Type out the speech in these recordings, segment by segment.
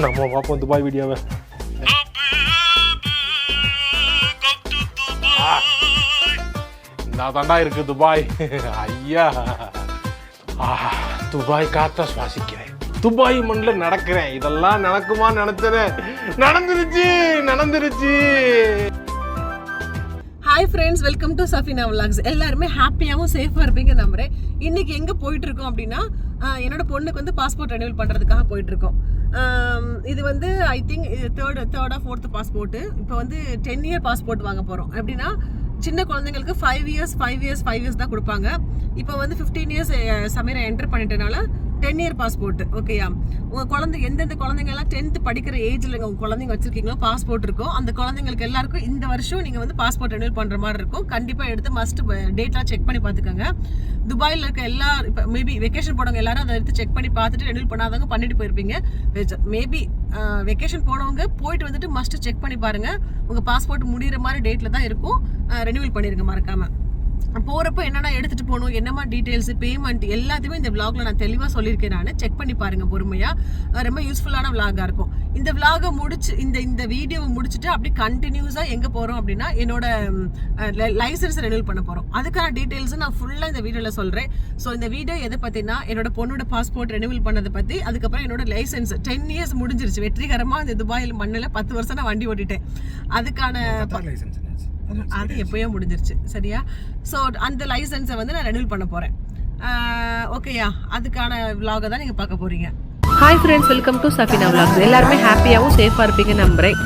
நம்ம பார்ப்போம் துபாய் வீடியோவை. நான் தாண்டா இருக்கு துபாய். ஐயா, துபாய் காத்த சுவாசிக்கிறேன், துபாய் மண்ணில் நடக்கிறேன். இதெல்லாம் நடக்குமா நினைச்சேன், நடந்துருச்சு. Hi friends, welcome to Safina vlogs. எல்லாருமே ஹாப்பியாகவும் சேஃபாக இருப்பீங்க நம்புறேன். இன்னைக்கு எங்கே போயிட்டு இருக்கோம் அப்படின்னா, என்னோட பொண்ணுக்கு வந்து பாஸ்போர்ட் ரெனியூவல் பண்ணுறதுக்காக போயிட்டு இருக்கோம். இது வந்து ஐ திங்க் தேர்டா ஃபோர்த்து பாஸ்போர்ட்டு. இப்போ வந்து 10 இயர் பாஸ்போர்ட் வாங்க போகிறோம். எப்படின்னா சின்ன குழந்தைங்களுக்கு 5 இயர்ஸ் தான் கொடுப்பாங்க. இப்போ வந்து 15 இயர்ஸ் சமீரா என்டர் பண்ணிட்டனால 10 இயர் பாஸ்போர்ட். ஓகேயா, உங்கள் குழந்தை எந்தெந்த குழந்தைங்கலாம் 10th படிக்கிற ஏஜில் உங்கள் குழந்தைங்க வச்சிருக்கீங்களோ பாஸ்போர்ட் இருக்கும், அந்த குழந்தைங்களுக்கு எல்லாருக்கும் இந்த வருஷம் நீங்கள் வந்து பாஸ்போர்ட் ரெனியூல் பண்ணுற மாதிரி இருக்கும். கண்டிப்பாக எடுத்து மஸ்ட் டேட்லாம் செக் பண்ணி பார்த்துக்கோங்க. துபாயில் இருக்க எல்லாரும் இப்போ மேபி வெக்கேஷன் போனவங்க எல்லாரும் அதை எடுத்து செக் பண்ணி பார்த்துட்டு ரெனியூல் பண்ணாதவங்க பண்ணிட்டு போயிருப்பீங்க. மேபி வெக்கேஷன் போனவங்க போயிட்டு வந்துட்டு மஸ்ட் செக் பண்ணி பாருங்கள். உங்கள் பாஸ்போர்ட் முடிகிற மாதிரி டேட்டில் தான் இருக்கும். ரெனியூல் பண்ணிடுங்க மறக்காமல். போகிறப்ப என்னென்ன எடுத்துகிட்டு போகணும், என்னமா டீட்டெயில்ஸ், பேமெண்ட் எல்லாத்தையுமே இந்த விளாகில் நான் தெளிவாக சொல்லியிருக்கேன். நான் செக் பண்ணி பாருங்கள் பொறுமையாக. ரொம்ப யூஸ்ஃபுல்லான விளாகாக இருக்கும். இந்த விளாகை முடிச்சு இந்த வீடியோவை முடிச்சுட்டு அப்படியே கண்டினியூஸாக எங்கே போகிறோம் அப்படின்னா என்னோட லைசன்ஸ் ரெனியூல் பண்ண போகிறோம். அதுக்கான டீட்டெயில்ஸை நான் ஃபுல்லாக இந்த வீடியோவில் சொல்கிறேன். ஸோ இந்த வீடியோ எதை பற்றினா என்னோட பொண்ணோட பாஸ்போர்ட் ரெனியூவல் பண்ணதை பற்றி, அதுக்கப்புறம் என்னோட லைசன்ஸ் 10 இயர்ஸ் முடிஞ்சிருச்சு வெற்றிகரமாக. இந்த துபாயில் மண்ணில் 10 வருஷம் நான் வண்டி ஓட்டிட்டேன். அதுக்கான அது எப்போயோ முடிஞ்சிருச்சு. சரியா? ஸோ அந்த லைசன்ஸை வந்து நான் ரெனியூல் பண்ண போகிறேன். ஓகேயா, அதுக்கான விலாகை தான் நீங்கள் பார்க்க போகிறீங்க. Hi friends, welcome to Safina vlogs. எல்லாருமே ஹாப்பியாகவும் சேஃபாக இருப்பீங்க நம்புறேன்.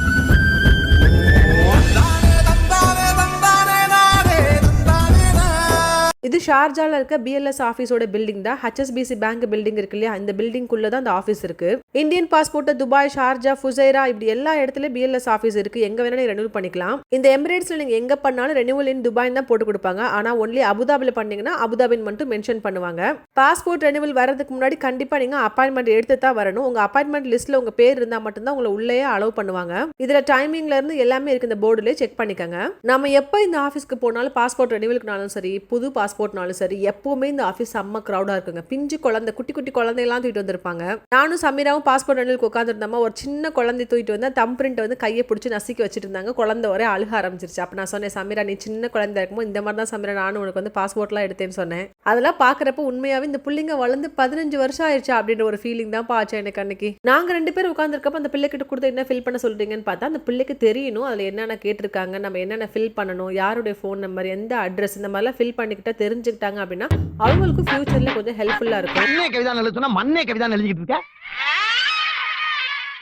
இது ஷார்ஜாவில் இருக்க பிஎல்எஸ் ஆஃபீஸோட பில்டிங் தான். HSBC பேங்க் பில்டிங் இருக்கு இல்லையா, இந்த பில்டிங்குள்ள தான் அந்த ஆஃபீஸ் இருக்கு. இந்தியன் பாஸ்போர்ட் துபாய், ஷார்ஜா, ஃபுசைரா இப்படி எல்லா இடத்துலயும் பிஎல்எஸ் ஆஃபீஸ் இருக்கு. எங்க வேணாலும் ரெனியூல் பண்ணிக்கலாம். இந்த எமிரேட்ஸ்ல நீங்க எங்க பண்ணாலும் ரெனியூவல் இன் துபாய் தான் போட்டு கொடுப்பாங்க. ஆனா ஒன்லி அபுதாபில பண்ணீங்கன்னா அபுதாபின்னு மட்டும் மென்ஷன் பண்ணுவாங்க. பாஸ்போர்ட் ரெனியூவல் வரதுக்கு முன்னாடி கண்டிப்பா நீங்க அப்பாயின்மெண்ட் எடுத்து தான் வரணும். உங்க அப்பாயின்மெண்ட் லிஸ்ட்ல உங்க பேர் இருந்தா மட்டும் தான் உங்களை உள்ளே அலோவ் பண்ணுவாங்க. இதுல டைமிங்ல இருந்து எல்லாமே இருக்கு, இந்த போர்டுல செக் பண்ணிக்கோங்க. நம்ம எப்போ இந்த ஆஃபீஸ்க்கு போனாலும் பாஸ்போர்ட் ரெனியூவலுக்குனாலும் சரி, புது பாஸ்போர்ட்னாலும் சரி, எப்பவுமே இந்த ஆஃபீஸ் செம்ம கிரௌடா இருக்குங்க. பிஞ்சு குழந்தை, குட்டி குட்டி குழந்தையெல்லாம் தூக்கிட்டு வந்திருப்பாங்க. நானும் சமீராவும் பாஸ்போர்ட் ரெனியூவலுக்கு உட்காந்துருந்தோமா, ஒரு சின்ன குழந்தை தூக்கிட்டு வந்து தம் பிரிண்ட் வந்து கையை பிடிச்சி நசுக்கி வச்சுட்டு இருந்தாங்க. குழந்தை ஒரே அழுக ஆரம்பிச்சிருச்சு. அப்ப நான் சொன்னேன், சமீரா நீ சின்ன குழந்தை இருக்கும்போது இந்த மாதிரி தான் சமீரா நானும் உனக்கு வந்து பாஸ்போர்ட்லாம் எடுத்தேன்னு சொன்னேன். அதெல்லாம் பாக்குறப்ப உண்மையாவே இந்த பிள்ளைங்க வளர்ந்து 15 வருஷம் ஆயிடுச்சு அப்படின்ற ஒரு ஃபீலிங் தான் பாச்சு எனக்கு அன்னைக்கு. நாங்க 2 பேரும் உட்காந்துருக்கப்ப அந்த பிள்ளை கிட்ட கொடுத்து என்ன ஃபில் பண்ண சொல்றீங்கன்னு பார்த்தா, அந்த பிள்ளைக்கு தெரியணும் அதுல என்னென்ன கேட்டிருக்காங்க, நம்ம என்னென்ன ஃபில் பண்ணணும், யாருடைய ஃபோன் நம்பர், எந்த அட்ரஸ், இந்த மாதிரிலாம் ஃபில் பண்ணிக்கிட்டா தெரிஞ்சுக்கிட்டாங்க அப்படின்னா அவங்களுக்கு ஃபியூச்சர்ல கொஞ்சம் ஹெல்ப்ஃபுல்லா இருக்கும். மண்ணே கவிதா எழுத சொன்னா மண்ணே கவிதா எழுதிக்கிட்டு இருக்க.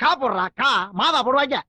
கா போடுறா, கா மாதா போடுவாங்க.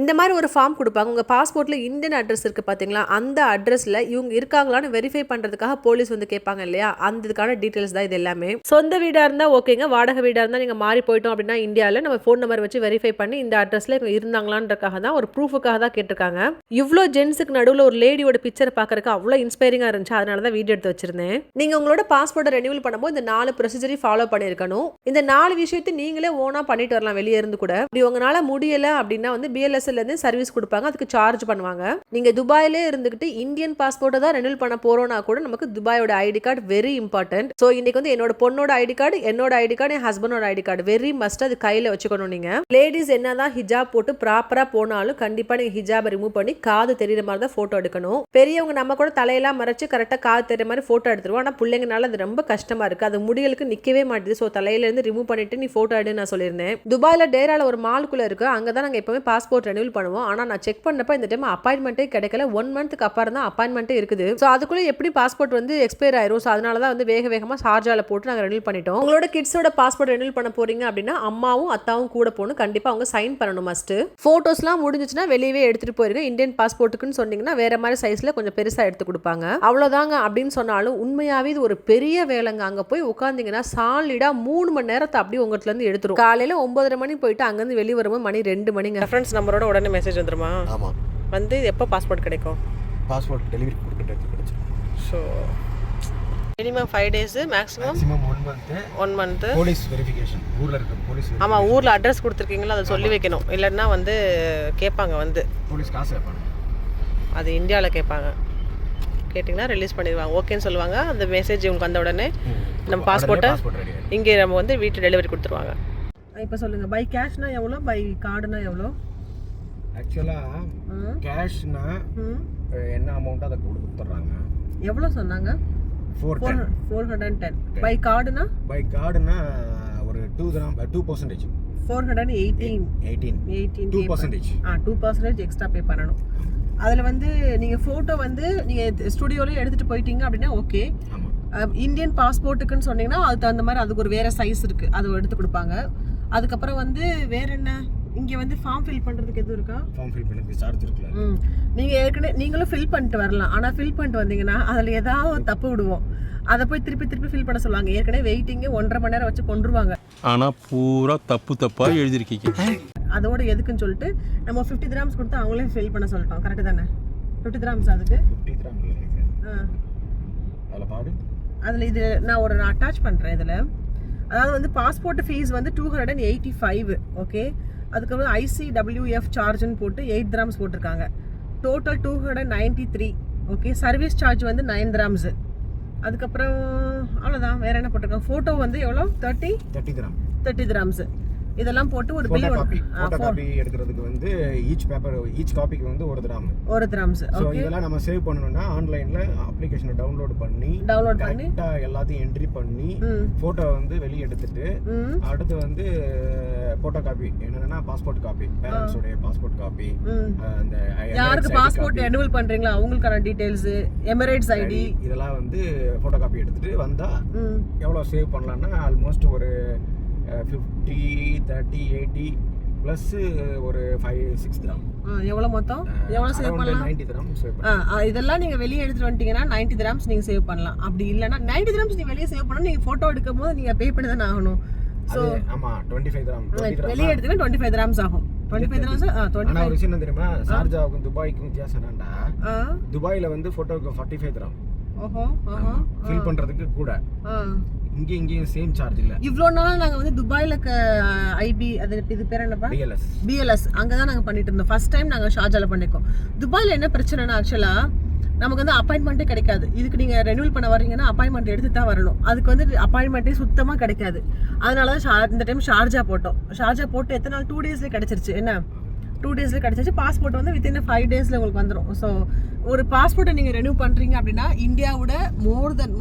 இந்த மாதிரி ஒரு ஃபார்ம் கொடுப்பாங்க. உங்க பாஸ்போர்ட்ல இந்தியன் அட்ரஸ் இருக்கு பாத்தீங்களா, அந்த அட்ரஸ்ல இவங்க இருக்காங்களான்னு வெரிஃபை பண்றதுக்காக போலீஸ் வந்து கேட்பாங்க இல்லையா, அதுக்கான டீடைல்ஸ் தான் இது எல்லாமே. சொந்த வீடா இருந்தா ஓகேங்க, வாடகை வீடா இருந்தா நீங்க மாறி போயிட்டோம் அப்படின்னா இந்தியாவில் நம்ம ஃபோன் நம்பர் வச்சு வெரிஃபை பண்ணி இந்த அட்ரஸ்ல இவங்க இருந்தாங்களான்றக்காக தான், ஒரு ப்ரூஃபுக்காக தான் கேட்டிருக்காங்க. இவ்வளோ ஜென்ஸுக்கு நடுவில் ஒரு லேடியோட பிக்சர் பார்க்கறதுக்கு அவ்வளோ இன்ஸ்பைரிங்கா இருந்துச்சு. அதனால தான் வீடியோ எடுத்து வச்சிருந்தேன். நீங்க உங்களோட பாஸ்போர்ட்டை ரெனியூவல் பண்ணும்போது இந்த 4 ப்ரொசீஜரை ஃபாலோ பண்ணிருக்கணும். இந்த 4 விஷயத்தை நீங்களே ஓனா பண்ணிட்டு வரலாம் வெளியே இருந்து கூட. இப்படி உங்களால முடியல அப்படின்னா வந்து BLSல இருந்து சர்வீஸ் கொடுப்பாங்க, அதுக்கு சார்ஜ் பண்ணுவாங்க. நீங்க துபாயிலே இருந்துகிட்டு இந்தியன் பாஸ்போர்ட்டை தான் ரெனியூல் பண்ண போறோம்னா கூட நமக்கு துபாயோட ID card very important. So இன்னைக்கு வந்து என்னோட பொண்ணோட ஐடி கார்டு, என்னோட ஐடி கார்டு, என் ஹஸ்பண்டோட ஐடி கார்டு வெரி மஸ்ட். அது கையில வச்சுக்கணும். நீங்க லேடிஸ் என்னதான் ஹிஜாப் போட்டு ப்ராப்பரா போனாலும் கண்டிப்பா நீங்க ஹிஜாபை ரிமூவ் பண்ணி காது தெரியுற மாதிரி தான் போட்டோ எடுக்கணும். பெரியவங்க நம்ம கூட தலையெல்லாம் மறைச்சு கரெக்டா காது தெரியுற மாதிரி போட்டோ எடுத்துருவோம். ஆனா பிள்ளைங்கனால அது ரொம்ப கஷ்டமா இருக்கு, அது முடிகளுக்கு நிக்கவே மாட்டேது. ஸோ தலையில இருந்து ரிமூவ் பண்ணிட்டு நீ போட்டோ எடுன்னு நான் சொல்லியிருந்தேன். துபாயில டேரால ஒரு மால்குள்ள இருக்கு, அங்கதான் நாங்க எப்பவுமே பாஸ்போர்ட் ரெனியூல் பண்ணுவோம். ஆனா நான் செக் பண்ணப்ப இந்த டைம் அப்பாயின்மெண்ட்டே கிடைக்கல. 1 மந்த்க்கு அப்புறம் தான் அப்பாயின்மெண்ட்டே இருக்குது. ஸோ அதுக்குள்ள எப்படி பாஸ்போர்ட் வந்து எக்ஸ்பயர் ஆயிரும். ஸோ அதனால தான் வந்து வேகமா ஷார்ஜால போட்டு நாங்கள் ரெனியூல் பண்ணிட்டோம். உங்களோட கிட்ஸோட பாஸ்போர்ட் ரெனியூல் பண்ண போறீங்க அப்படின்னா அம்மாவும் அத்தாவும் கூட போகணும். கண்டிப்பா அவங்க சைன் பண்ணணும் மஸ்ட். போட்டோஸ்லாம் முடிஞ்சிச்சுன்னா வெளியவே எடுத்துட்டு போயிருங்க. இந்தியன் பாஸ்போர்ட்டுக்குன்னு சொன்னீங்கன்னா வேற மாதிரி சைஸ்ல கொஞ்சம் பெருசா எடுத்து கொடுப்பாங்க. அவ்வளவுதாங்க. அப்படின்னு சொன்னாலும் உண்மையாவே இது ஒரு பெரிய வேலைங்க. அங்க போய் உட்காந்தீங்கன்னா சாலிடா 3 மணி நேரத்தை அப்படியே உங்கள்கிட்ட இருந்து எடுத்துரும். காலையில 9:30 மணி போயிட்டு அங்கிருந்து வெளியே வரும்போது மணி 2 மணிங்க. ரெஃபரன்ஸ் நம்பரோட உடனே மெசேஜ் வந்துருமா? ஆமா. வந்து எப்போ பாஸ்போர்ட் கிடைக்கும்? பாஸ்போர்ட் டெலிவரி கொடுக்கறது கிடைச்சிடும். So minimum 5 days, maximum 1 month police verification. ஊர்ல இருக்க போலீஸ். ஆமா, ஊர்ல அட்ரஸ் கொடுத்துருக்கீங்களா அதை சொல்லி வைக்கணும். இல்லைன்னா வந்து கேட்பாங்க, வந்து போலீஸ் காசு கேட்பாங்க. அது இந்தியாவில் கேட்பாங்க. கேட்டிங்கன்னா ரிலீஸ் பண்ணிடுவாங்க. ஓகேன்னு சொல்லுவாங்க. அந்த மெசேஜ் உங்களுக்கு வந்த உடனே நம்ம பாஸ்போர்ட்டை இங்கே நம்ம வந்து வீட்டு டெலிவரி கொடுத்துருவாங்க. இப்போ சொல்லுங்க, பை கேஷ்னா எவ்வளோ, பை கார்டுனா எவ்வளோ? ஆக்சுவலாக கேஷ்னா என்ன அமௌண்ட் அதை கொடுத்துட்றாங்க. எவ்வளோ சொன்னாங்க? 410. பை கார்டுனா? பை கார்டுனா ஒரு 2%. 418. 2%. 2% எக்ஸ்ட்ரா பே பண்ணணும். அதில் வந்து நீங்கள் ஃபோட்டோ வந்து நீங்கள் ஸ்டுடியோலேயே எடுத்துகிட்டு போயிட்டீங்க அப்படின்னா ஓகே. இந்தியன் பாஸ்போர்ட்டுக்குன்னு சொன்னீங்கன்னா அதுக்கு தகுந்த மாதிரி அதுக்கு ஒரு வேறு சைஸ் இருக்குது, அது எடுத்து கொடுப்பாங்க. அதுக்கப்புறம் வந்து வேற என்ன, இங்கே வந்து ஃபார்ம் ஃபில் பண்ணுறதுக்கு எதுவும் இருக்கா? ஃபார்ம் ஃபில் பண்ணுறதுக்கு சார்ஜ் இருக்குல்ல. நீங்கள் ஏற்கனவே நீங்களும் ஃபில் பண்ணிட்டு வரலாம். ஆனால் ஃபில் பண்ணிட்டு வந்தீங்கன்னா அதில் ஏதாவது ஒரு தப்பு விடுவோம், அதை போய் திருப்பி ஃபில் பண்ண சொல்லுவாங்க. ஏற்கனவே வெயிட்டிங்கே 1.5 மணி நேரம் வச்சு கொண்டுருவாங்க. ஆனால் பூரா தப்பாக எழுதிருக்கீங்க. அதோட எதுக்குன்னு சொல்லிட்டு நம்ம 50 கிராம்ஸ் கொடுத்து அவங்களே ஃபில் பண்ண சொல்லிட்டோம். கரெக்டு தானே? 50 கிராம்ஸ் அதுக்கு 50 கிராம் நினைக்கிறேன். அதில் பாடு, அதில் இது நான் அட்டாச் பண்ணுறேன். இதில் அதாவது வந்து பாஸ்போர்ட் ஃபீஸ் வந்து 285. ஓகே. அதுக்கப்புறம் ICWF சார்ஜ்னு போட்டு 8 கிராம்ஸ் போட்டிருக்காங்க. டோட்டல் 293. ஓகே. சர்வீஸ் சார்ஜ் வந்து 9 கிராம்ஸ். அதுக்கப்புறம் அவ்வளோதான். வேற என்ன போட்டிருக்காங்க? ஃபோட்டோ வந்து எவ்வளோ? 30 கிராம்ஸ். இதெல்லாம் போட்டு ஒரு பில். ஃபோட்டோ காப்பி எடுக்கிறதுக்கு வந்து ஈச் காப்பிக்கு வந்து 1 கிராம்ஸ். ஓகே. இதெல்லாம் நம்ம சேவ் பண்ணனும்னா ஆன்லைன்ல அப்ளிகேஷனை டவுன்லோட் பண்ணி கரெக்ட்டா எல்லாத்தையும் என்ட்ரி பண்ணி போட்டோ வந்து வெளிய எடுத்துட்டு அடுத்து வந்து போட்டோ காப்பி என்னன்னா பாஸ்போர்ட் காப்பி, பேரண்ட்ஸ் உடைய பாஸ்போர்ட் காப்பி, அந்த யாருக்கு பாஸ்போர்ட் ரெனியூவல் பண்றீங்களா அவங்களுக்கான டீடைல்ஸ், எமிரேட்ஸ் ஐடி, இதெல்லாம் வந்து போட்டோ காப்பி எடுத்துட்டு வந்தா எவ்வளவு சேவ் பண்ணலாம்னா ஆல்மோஸ்ட் ஒரு 50, 30, 80 பிளஸ் ஒரு 5-6 கிராம். எவ்வளவு மொத்தம் எவ்வளவு சேவ் பண்ணலாம்? 90 கிராம் சேவ் பண்ணலாம். இதெல்லாம் நீங்க வெளிய எடுத்துட்டு வந்துட்டீங்கன்னா 90 கிராம்ஸ் நீங்க சேவ் பண்ணலாம். அப்படி இல்லனா 90 கிராம்ஸ் நீங்க வெளிய சேவ் பண்ணா நீங்க போட்டோ எடுக்கும்போது நீங்க பே பண்ணி தான் ஆகணும். சோ ஆமா 25 கிராம் வெளிய எடுத்தீங்கன்னா 25 கிராம்ஸ் ஆகும். 25 கிராம்ஸ் 25. ஆனா ஒரு விஷயம் தெரியுமா, ஷார்ஜாவுக்கும் துபாய்க்கும் வித்தியாசம் என்னன்னா துபாயில வந்து போட்டோக்கு 45 கிராம். ஓஹோ ஃபில் பண்றதுக்கு கூட. இங்கேயும் சேம் சார்ஜ் இல்ல. இவ்ளோ நாளா நாங்க வந்து துபாயில ஐபி அது இது பேர் என்னப்பா? BLS அங்க தான் நாங்க பண்ணிட்டு இருந்தோம். ஃபர்ஸ்ட் டைம் நாங்க ஷார்ஜால பண்ணிருக்கோம். துபாயில என்ன பிரச்சனைனா ஆக்சுவலா நமக்கு வந்து அப்பாயின்மெண்ட்டே கிடைக்காது. இதுக்கு நீங்க ரெனியூவல் பண்ண வரீங்கன்னா அப்பாயின்மெண்ட் எடுத்து தான் வரணும். அதுக்கு வந்து அப்பாயின்மெண்ட்டே சுத்தமா கிடைக்காது. அதனால தான் இந்த டைம் ஷார்ஜா போட்டோம். ஷார்ஜா போட்டு எத்தனை நாள் 2 டேஸ்ல கிடைச்சிருச்சு. என்ன 2 டேஸ்ல கிடைச்சிச்சு. பாஸ்போர்ட் வந்து வித்தின் 5 டேஸ்ல உங்களுக்கு வந்துடும். ஸோ ஒரு பாஸ்போர்ட்டை நீங்க ரெனியூ பண்றீங்க அப்படின்னா இந்தியாவோட மோர் தென்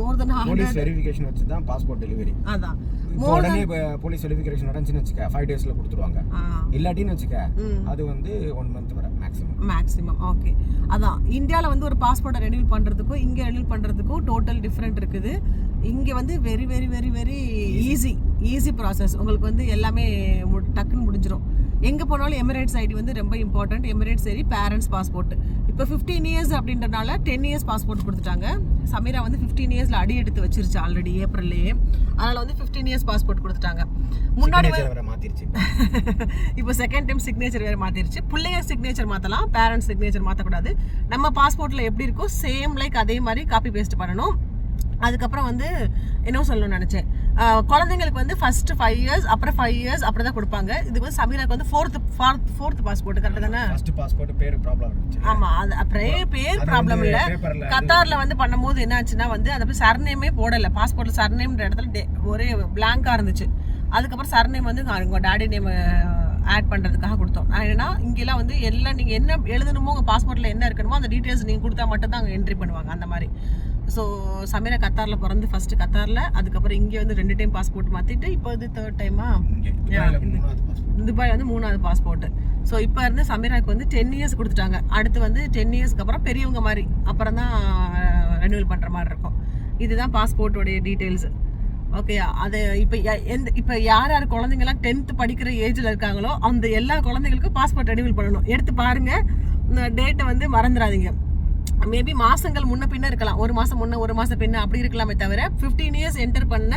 போலீஸ் வெரிஃபிகேஷன் வச்சு தான் பாஸ்போர்ட் டெலிவரி. அதான் உடனே போலீஸ் வெரிஃபிகேஷன் நடந்துச்சுன்னு வச்சுக்க 5 டேஸ்ல கொடுத்துருவாங்க. இல்லாட்டின்னு வச்சுக்க அது வந்து 1 மந்த் வரை மேக்ஸிமம். ஓகே. அதான் இந்தியாவில் வந்து ஒரு பாஸ்போர்ட்டை ரெனியூல் பண்றதுக்கும் இங்கே ரெனியூல் பண்றதுக்கும் டோட்டல் டிஃப்ரெண்ட் இருக்குது. இங்கே வந்து very very very very easy process. உங்களுக்கு வந்து எல்லாமே டக்குன்னு முடிஞ்சிடும். எங்கே போனாலும் எமிரேட்ஸ் ஐடி வந்து ரொம்ப important. Emirates ID, parents passport. இப்போ 15 இயர்ஸ் அப்படின்றனால 10 இயர்ஸ் பாஸ்போர்ட் கொடுத்துட்டாங்க. சமீரா வந்து 15 இயர்ஸ்ல அடி எடுத்து வச்சிருச்சு ஆல்ரெடி ஏப்ரல்லையே. அதனால வந்து 15 இயர்ஸ் பாஸ்போர்ட் கொடுத்துட்டாங்க. முன்னாடி வேற மாத்திருச்சு. இப்போ செகண்ட் டைம் சிக்னேச்சர் வேற மாத்திருச்சு. பிள்ளைங்க சிக்னேச்சர் மாத்தலாம், பேரண்ட்ஸ் சிக்னேச்சர் மாத்தக்கூடாது. நம்ம பாஸ்போர்ட்ல எப்படி இருக்கோ சேம் லைக் அதே மாதிரி காப்பி பேஸ்ட் பண்ணணும். அதுக்கப்புறம் வந்து என்ன சொல்லணும்னு நினைச்சேன், குழந்தைங்களுக்கு வந்து ஃபர்ஸ்ட் 5 இயர்ஸ் அப்புறம் 5 இயர்ஸ் அப்படி தான் கொடுப்பாங்க. இதுக்கு வந்து சமீராக்கு வந்து ஃபோர்த் பாஸ்போர்ட். கரெக்ட் தானே? ஃபர்ஸ்ட் பாஸ்போர்ட் பேர் ப்ராப்ளம் இருந்துச்சு. ஆமா, அது பேர் ப்ராப்ளம் இல்ல. கத்தார்ல வந்து பண்ணும்போது என்ன ஆச்சுன்னா வந்து அதை போய் சர்நேமே போடல. பாஸ்போர்ட்ல சர்நேம்ன்ற இடத்துல ஒரே பிளாங்கா இருந்துச்சு. அதுக்கப்புறம் சர்நேம் வந்து உங்க டாடி நேம் ஆட் பண்றதுக்காக கொடுத்தோம். ஏன்னா இங்கெல்லாம் வந்து எல்லாம் நீங்க என்ன எழுதணுமோ உங்க பாஸ்போர்ட்ல என்ன இருக்கணுமோ அந்த டீடைல்ஸ் நீங்க கொடுத்தா மட்டும் தான் அங்கே என்ட்ரி பண்ணுவாங்க அந்த மாதிரி. ஸோ சமீரா கத்தாரில் பிறந்து ஃபர்ஸ்ட் கத்தாரில், அதுக்கப்புறம் இங்கே வந்து 2 டைம் பாஸ்போர்ட் மாற்றிட்டு இப்போ இது 3rd டைமா துபாய் வந்து 3வது பாஸ்போர்ட். ஸோ இப்போ இருந்து சமீராவுக்கு வந்து 10 இயர்ஸ் கொடுத்துட்டாங்க. அடுத்து வந்து 10 இயர்ஸ்க்கு அப்புறம் பெரியவங்க மாதிரி அப்புறம் தான் ரெனியூவல் பண்ணுற மாதிரி இருக்கும். இதுதான் பாஸ்போர்ட்டோடைய டீட்டெயில்ஸ். ஓகே. அது இப்போ யார் குழந்தைங்கலாம் 10th படிக்கிற ஏஜில் இருக்காங்களோ அந்த எல்லா குழந்தைங்களுக்கும் பாஸ்போர்ட் ரெனியூவல் பண்ணணும். எடுத்து பாருங்கள், இந்த டேட்டை வந்து மறந்துடாதீங்க. மேபி மாசங்கள் முன்ன பின்ன இருக்கலாம், 1 மாசம் முன்ன 1 மாசம் பின்ன அப்படி இருக்கலாமே தவிர 15 இயர்ஸ் என்டர் பண்ண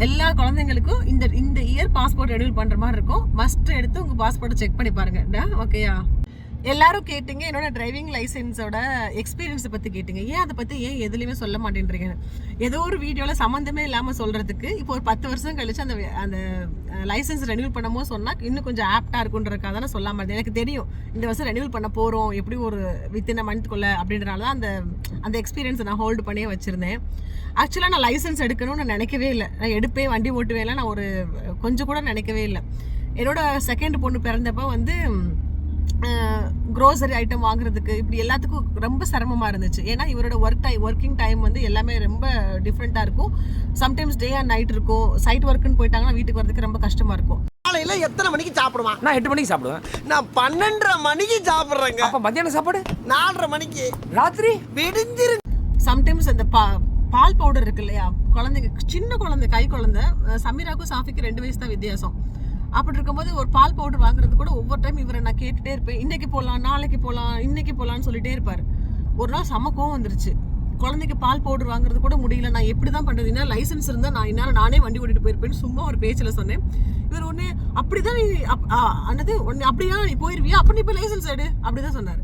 எல்லா குழந்தைங்களுக்கும் இந்த இயர் பாஸ்போர்ட் ரெனியூல் பண்ற மாதிரி இருக்கும். மஸ்ட் எடுத்து உங்க பாஸ்போர்ட்டை செக் பண்ணி பாருங்க. ஓகேயா? எல்லாரும் கேட்டீங்க என்னோட டிரைவிங் லைசன்ஸோட எக்ஸ்பீரியன்ஸை பற்றி கேட்டீங்க. அதை பற்றி எதுலையுமே சொல்ல மாட்டேன்றீங்க. ஏதோ ஒரு வீடியோவில் சம்மந்தமே இல்லாமல் சொல்கிறதுக்கு இப்போ ஒரு 10 வருஷம் கழிச்சு அந்த லைசன்ஸ் ரெனியூல் பண்ணும்போது சொன்னால் இன்னும் கொஞ்சம் ஆப்டாக இருக்குன்றதுக்காக தானே சொல்லாமல் இருந்தேன். எனக்கு தெரியும் இந்த வருஷம் ரெனியூல் பண்ண போகிறோம் எப்படி ஒரு வித்தின் மந்த்குள்ளே அப்படின்றனால தான் அந்த எக்ஸ்பீரியன்ஸை நான் ஹோல்டு பண்ணியே வச்சுருந்தேன். ஆக்சுவலாக நான் லைசன்ஸ் எடுக்கணும்னு நினைக்கவே இல்லை. நான் எடுப்பேன், வண்டி ஓட்டுவேன், நான் ஒரு கொஞ்சம் கூட நினைக்கவே இல்லை. என்னோட செகண்ட் பொண்ணு பிறந்தப்ப வந்து க்ரோசரி ஐட்டம் வாங்குறதுக்கு இப்படி எல்லாத்துக்கும் ரொம்ப சிரமமாக இருந்துச்சு. ஏன்னா இவரோட ஒர்க்கிங் டைம் வந்து எல்லாமே ரொம்ப டிஃப்ரெண்ட்டாக இருக்கும். சம்டைம்ஸ் டே அண்ட் நைட் இருக்கும். சைட் ஒர்க்குன்னு போயிட்டாங்கன்னா வீட்டுக்கு வரதுக்கு ரொம்ப கஷ்டமாக இருக்கும். காலையில எத்தனை மணிக்கு சாப்பிடுவான்? நான் 8 மணிக்கு சாப்பிடுவேன். நான் 12:30 மணிக்கு சாப்பிடுறேங்க. அப்ப மத்தியான சாப்பாடு 4:30 மணிக்கு. ராத்திரி விடிஞ்சிரு. சம்டைம்ஸ் அந்த பால் பவுடர் இருக்கு இல்லையா, குழந்தைங்க சின்ன குழந்தை கை குழந்தை, சமீராக்கும் சாஃபிக்கு 2 வயசு தான் வித்தியாசம். அப்படி இருக்கும்போது ஒரு பால் பவுடர் வாங்குறது கூட ஒவ்வொரு டைம் இவரை நான் கேட்டுட்டே இருப்பேன். இன்னைக்கு போகலாம், நாளைக்கு போகலாம், இன்னைக்கு போகலான்னு சொல்லிட்டே இருப்பார். ஒரு நாள் செம கோவம் வந்துருச்சு. குழந்தைக்கு பால் பவுடர் வாங்குறது கூட முடியல, நான் எப்படி தான் பண்ணுறதுன்னா லைசன்ஸ் இருந்தால் நான் இந்நேரம் நானே வண்டி ஓட்டிட்டு போயிருப்பேன்னு சும்மா ஒரு பேச்சில் சொன்னேன். இவர் ஒன்று அப்படிதான் நீ அன்னது ஒன்று அப்படியா நீ போயிருவியா, அப்போ நீ இப்போ லைசன்ஸ் எடு அப்படிதான் சொன்னார்.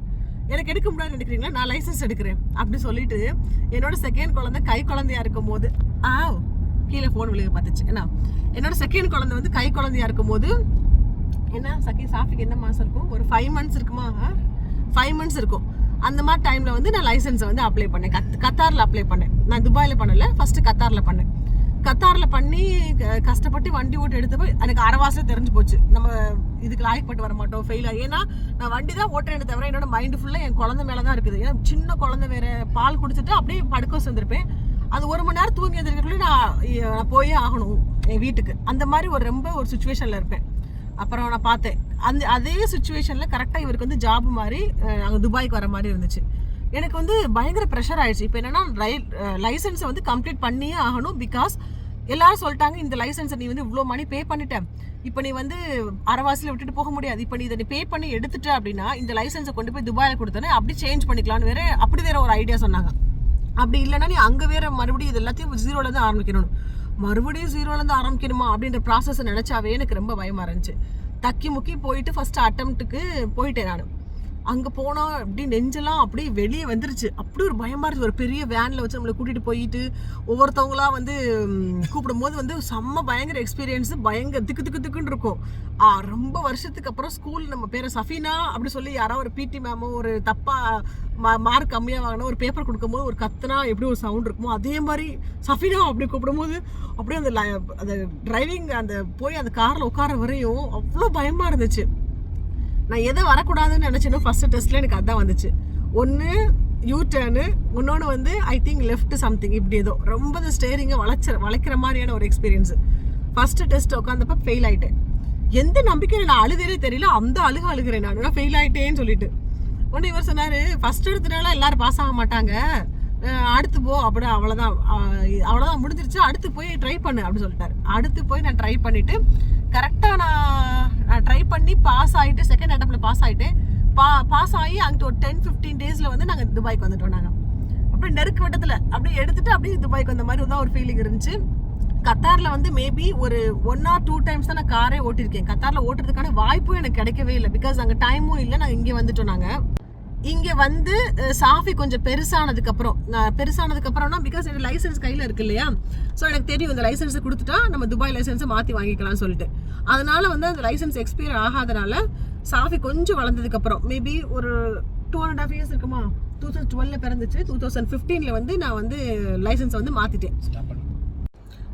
எனக்கு எடுக்க முடியாது நினைக்கிறீங்களா, நான் லைசன்ஸ் எடுக்கிறேன் அப்படி சொல்லிட்டு என்னோட செகண்ட் குழந்தை கை குழந்தையா இருக்கும் போது கீழே ஃபோன் விழுக பார்த்துச்சு. ஏன்னா என்னோட செகண்ட் குழந்தை வந்து கை குழந்தையா இருக்கும் போது என்ன சாஃபிக்கு என்ன மாதம் இருக்கும், ஒரு 5 months இருக்குமா, 5 months இருக்கும். அந்த மாதிரி டைமில் வந்து நான் லைசன்ஸை வந்து அப்ளை பண்ணேன். கத்தாரில் அப்ளை பண்ணேன். நான் துபாயில் பண்ணலை, ஃபஸ்ட்டு கத்தாரில் பண்ணேன். கத்தாரில் பண்ணி கஷ்டப்பட்டு வண்டி ஓட்டு எடுத்தப்போ எனக்கு அரைவாசில் தெரிஞ்சு போச்சு, நம்ம இதுக்கு லாய்க்கப்பட்டு வர மாட்டோம், ஃபெயில் ஆகி. ஏன்னா நான் வண்டி தான் ஓட்டுறேன் தவிர என்னோட மைண்டு ஃபுல்லாக என் குழந்தை மேலே தான் இருக்குது. ஏன்னா சின்ன குழந்தை வேறு, பால் குடிச்சிட்டு அப்படியே படுக்க வந்திருப்பேன். அது 1 மணி நேரம் தூங்கி எதிர்க்கக்குள்ளே நான் போயே ஆகணும் என் வீட்டுக்கு. அந்த மாதிரி ரொம்ப ஒரு சுச்சுவேஷனில் இருப்பேன். அப்புறம் நான் பார்த்தேன் அதே சுச்சுவேஷனில் கரெக்டாக இவருக்கு வந்து ஜாப் மாதிரி நாங்கள் துபாய்க்கு வர மாதிரி இருந்துச்சு. எனக்கு வந்து பயங்கர ப்ரெஷர் ஆயிடுச்சு. இப்போ என்னன்னா லைசன்ஸை வந்து கம்ப்ளீட் பண்ணியே ஆகணும். பிகாஸ் எல்லாரும் சொல்லிட்டாங்க, இந்த லைசன்ஸை நீ வந்து இவ்வளோ மணி பே பண்ணிட்டேன், இப்போ நீ வந்து அரைவாசியில் விட்டுட்டு போக முடியாது, இப்போ நீ இதை நீ பே பண்ணி எடுத்துட்ட அப்படின்னா இந்த லைசன்ஸை கொண்டு போய் துபாயில் கொடுத்தோன்னே அப்படி சேஞ்ச் பண்ணிக்கலான்னு அப்படி வேற ஒரு ஐடியா சொன்னாங்க. அப்படி இல்லைன்னா நீ அங்கே வேற மறுபடியும் இது எல்லாத்தையும் 0லேருந்து ஆரம்பிக்கணும், மறுபடியும் 0லேருந்து ஆரம்பிக்கணுமா அப்படின்ற ப்ராசஸை நினச்சாவே எனக்கு ரொம்ப பயமாக இருந்துச்சு. தக்கி முக்கி போயிட்டு ஃபர்ஸ்ட் அட்டம்ப்ட்டுக்கு போயிட்டேன். நான் அங்கே போனால் அப்படி நெஞ்செல்லாம் அப்படியே வெளியே வந்துருச்சு. அப்படி ஒரு பயமாக இருந்துச்சு. ஒரு பெரிய வேனில் வச்சு நம்மளை கூட்டிகிட்டு போயிட்டு ஒவ்வொருத்தவங்களாம் வந்து கூப்பிடும் போது வந்து செம்ம பயங்கர எக்ஸ்பீரியன்ஸு, பயங்கர திக்குன்னு இருக்கும். ரொம்ப வருஷத்துக்கு அப்புறம் ஸ்கூல் நம்ம பேரை சஃபீனா அப்படி சொல்லி யாராவது ஒரு பிடி மேமோ ஒரு தப்பாக மார்க் கம்மியாக வாங்கினா ஒரு பேப்பர் கொடுக்கும்போது ஒரு கத்துனா எப்படி ஒரு சவுண்ட் இருக்குமோ அதே மாதிரி சஃபீனா அப்படி கூப்பிடும்போது அப்படியே அந்த டிரைவிங் அந்த போய் அந்த காரில் உட்கார வரையும் அவ்வளோ பயமாக இருந்துச்சு. நான் எதை வரக்கூடாதுன்னு நினச்சேனோ ஃபஸ்ட்டு டெஸ்ட்டில் எனக்கு அதுதான் வந்துச்சு. ஒன்று யூ டர்னு, இன்னொன்று வந்து ஐ திங்க் லெஃப்ட் சம்திங், இப்படி ஏதோ ரொம்ப ஸ்டேரிங்கை வளைக்கிற மாதிரியான ஒரு எக்ஸ்பீரியன்ஸு. ஃபஸ்ட்டு டெஸ்ட் உட்காந்தப்ப ஃபெயில் ஆகிட்டேன். எந்த நம்பிக்கையில் நான் அழுதே தெரியல, அந்த அழுகிறேன் நான் ஃபெயில் ஆகிட்டேன்னு சொல்லிட்டு. ஒன்று இவர் சொன்னார், ஃபஸ்ட் எடுத்தனால எல்லாரும் பாஸ் ஆக மாட்டாங்க, அடுத்து போ அப்படி அவ்வளோதான் முடிஞ்சிருச்சு, அடுத்து போய் ட்ரை பண்ணு அப்படின்னு சொல்லிட்டாரு. அடுத்து போய் நான் ட்ரை பண்ணிவிட்டு கரெக்டாக நான் ட்ரை பண்ணி பாஸ் ஆகிட்டு செகண்ட் அட்டம்ப்டில் பாஸ் ஆகிட்டேன். பாஸ் ஆகி அங்கிட்ட ஒரு 10-15 daysல வந்து நாங்கள் துபாய்க்கு வந்துட்டோம். நாங்கள் அப்படியே நெருக்க வட்டத்தில் அப்படியே எடுத்துகிட்டு அப்படியே துபாய்க்கு வந்த மாதிரி தான் ஒரு ஃபீலிங் இருந்துச்சு. கத்தாரில் வந்து மேபி ஒரு 1 or 2 times தான் நான் காரே ஓட்டிருக்கேன். கத்தாரில் ஓட்டுறதுக்கான வாய்ப்பும் எனக்கு கிடைக்கவே இல்லை. பிகாஸ் அங்கே டைமும் இல்லை. நாங்கள் இங்கே வந்துட்டோம். நாங்கள் இங்கே வந்து சாஃபி கொஞ்சம் பெருசானதுக்கப்புறம்னா பிகாஸ் எனக்கு லைசன்ஸ் கையில் இருக்கு இல்லையா, ஸோ எனக்கு தெரியும் இந்த லைசன்ஸை கொடுத்துட்டா நம்ம துபாய் லைசன்ஸை மாற்றி வாங்கிக்கலாம்னு சொல்லிட்டு. அதனால வந்து அந்த லைசன்ஸ் எக்ஸ்பயர் ஆகாதனால சாஃபி கொஞ்சம் வளர்ந்ததுக்கப்புறம் மேபி ஒரு 2.5 years இருக்குமா, 2012 பிறந்துச்சு, 2015 வந்து நான் வந்து லைசன்ஸை வந்து மாற்றிட்டேன்.